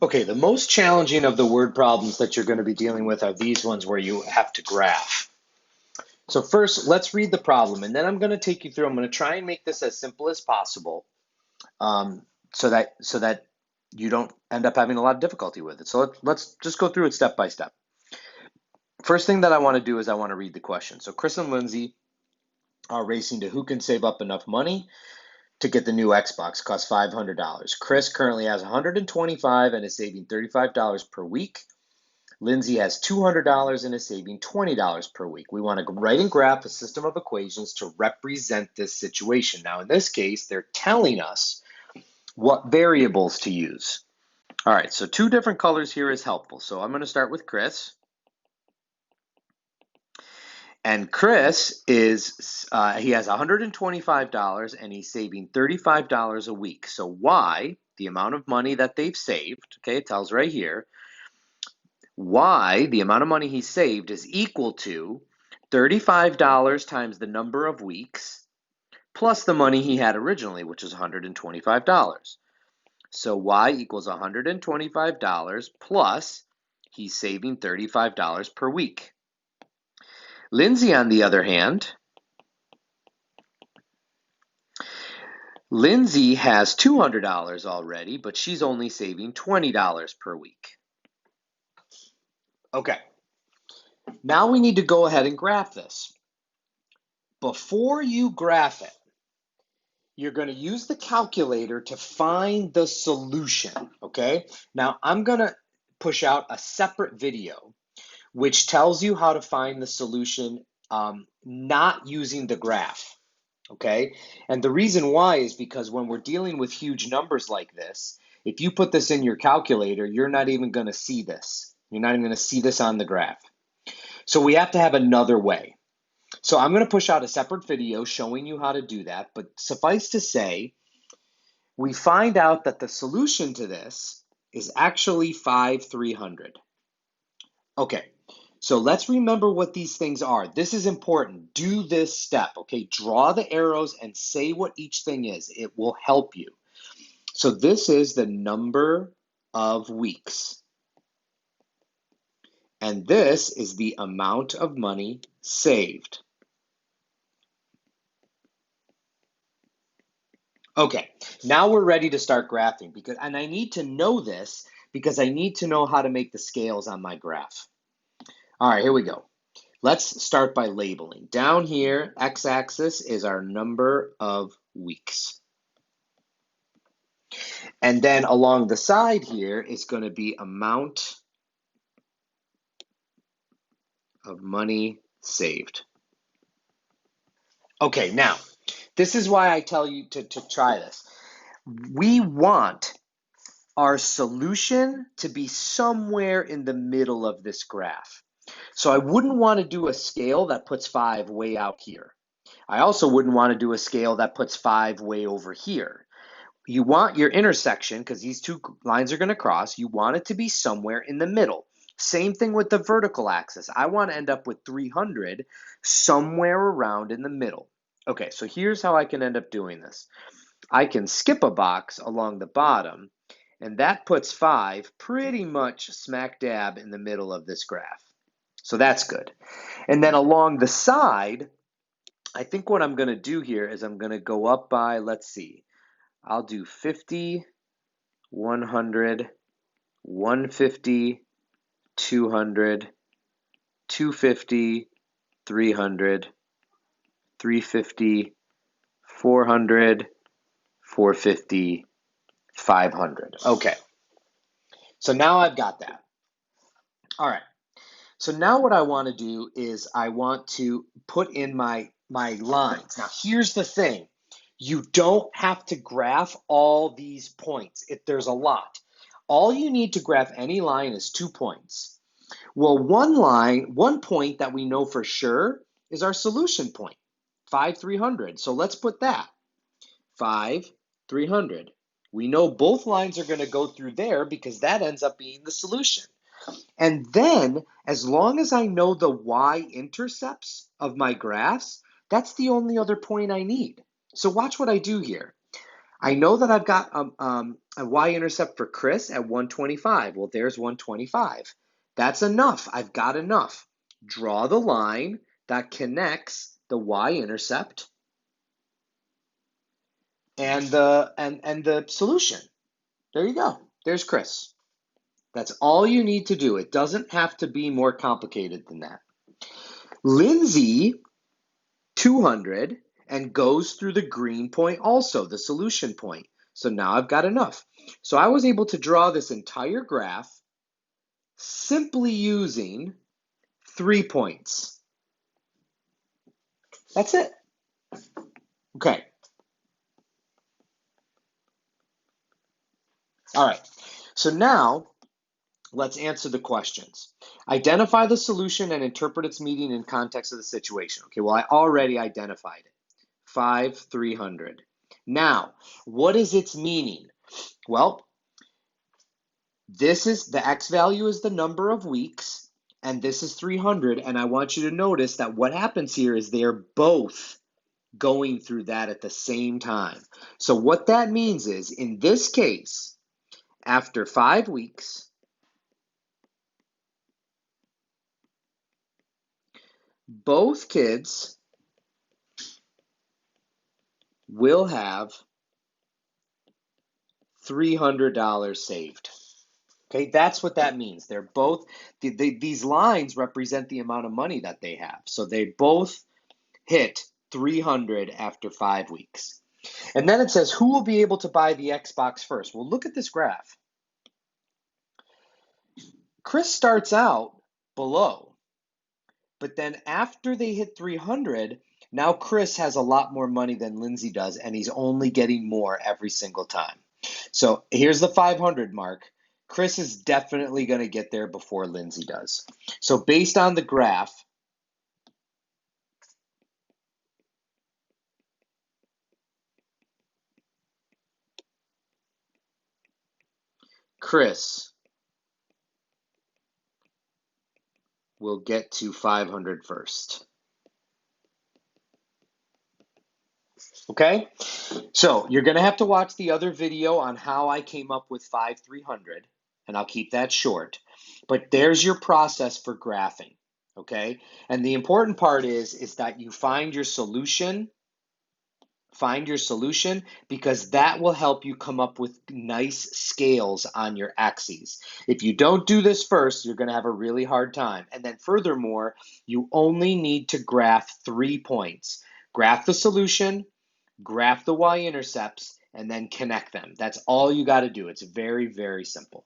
Okay, the most challenging of the word problems that you're going to be dealing with are these ones where you have to graph. So first, let's read the problem, and then I'm going to take you through. I'm going to try and make this as simple as possible, um, so that you don't end up having a lot of difficulty with it. So let's just go through it step by step. First thing that I want to do is I want to read the question. So Chris and Lindsay are racing to who can save up enough money to get the new Xbox. Costs $500. Chris currently has 125 and is saving $35 per week. Lindsay has $200 and is saving $20 per week. We want to write and graph a system of equations to represent this situation. Now, in this case, they're telling us what variables to use. All right, so two different colors here is helpful. So I'm going to start with Chris. And Chris is, he has $125 and he's saving $35 a week. So Y, the amount of money that they've saved, okay, it tells right here, Y, the amount of money he saved, is equal to $35 times the number of weeks plus the money he had originally, which is $125. So Y equals $125 plus he's saving $35 per week. Lindsay, on the other hand, Lindsay has $200 already, but she's only saving $20 per week. Okay, now we need to go ahead and graph this. Before you graph it, you're going to use the calculator to find the solution, okay? Now, I'm going to push out a separate video which tells you how to find the solution not using the graph, okay? And the reason why is because when we're dealing with huge numbers like this, if you put this in your calculator, you're not even going to see this. You're not even going to see this on the graph. So we have to have another way. So I'm going to push out a separate video showing you how to do that, but suffice to say, we find out that the solution to this is actually 5,300. Okay, so let's remember what these things are. This is important. Do this step, okay? Draw the arrows and say what each thing is. It will help you. So this is the number of weeks. And this is the amount of money saved. Okay, now we're ready to start graphing and I need to know this because I need to know how to make the scales on my graph. All right, here we go. Let's start by labeling. Down here, x-axis is our number of weeks. And then along the side here is going to be amount of money saved. Okay, now, this is why I tell you to try this. We want our solution to be somewhere in the middle of this graph. So I wouldn't want to do a scale that puts 5 way out here. I also wouldn't want to do a scale that puts 5 way over here. You want your intersection, because these two lines are going to cross, you want it to be somewhere in the middle. Same thing with the vertical axis. I want to end up with 300 somewhere around in the middle. Okay, so here's how I can end up doing this. I can skip a box along the bottom, and that puts 5 pretty much smack dab in the middle of this graph. So that's good. And then along the side, I think what I'm going to do here is I'm going to go up by, let's see, I'll do 50, 100, 150, 200, 250, 300, 350, 400, 450, 500. Okay, so now I've got that. All right, so now what I want to do is I want to put in my lines. Now here's the thing. You don't have to graph all these points if there's a lot. All you need to graph any line is 2 points. Well, one point that we know for sure is our solution point, 5,300. So let's put that, 5,300. We know both lines are going to go through there because that ends up being the solution. And then, as long as I know the y-intercepts of my graphs, that's the only other point I need. So watch what I do here. I know that I've got a y-intercept for Chris at 125. Well, there's 125. That's enough. I've got enough. Draw the line that connects the y-intercept and the solution. There you go. There's Chris. That's all you need to do. It doesn't have to be more complicated than that. Lindsay, 200, and goes through the green point also, the solution point. So now I've got enough. So I was able to draw this entire graph simply using 3 points. That's it. Okay. All right. So now let's answer the questions. Identify the solution and interpret its meaning in context of the situation. Okay, well, I already identified it. 5, 300. Now, what is its meaning? Well, this is the x value is the number of weeks, and this is 300. And I want you to notice that what happens here is they're both going through that at the same time. So what that means is, in this case, after 5 weeks, both kids will have $300 saved. Okay, that's what that means. They're both, these lines represent the amount of money that they have. So they both hit 300 after 5 weeks. And then it says, who will be able to buy the Xbox first? Well, look at this graph. Chris starts out below, but then after they hit 300, now Chris has a lot more money than Lindsay does, and he's only getting more every single time. So here's the 500 mark. Chris is definitely going to get there before Lindsay does. So based on the graph, Chris will get to 500 first. Okay, so you're going to have to watch the other video on how I came up with 300, and I'll keep that short. But there's your process for graphing, okay? And the important part is that you find your solution. Find your solution, because that will help you come up with nice scales on your axes. If you don't do this first, you're going to have a really hard time. And then furthermore, you only need to graph 3 points. Graph the solution, graph the y-intercepts, and then connect them. That's all you got to do. It's very, very simple.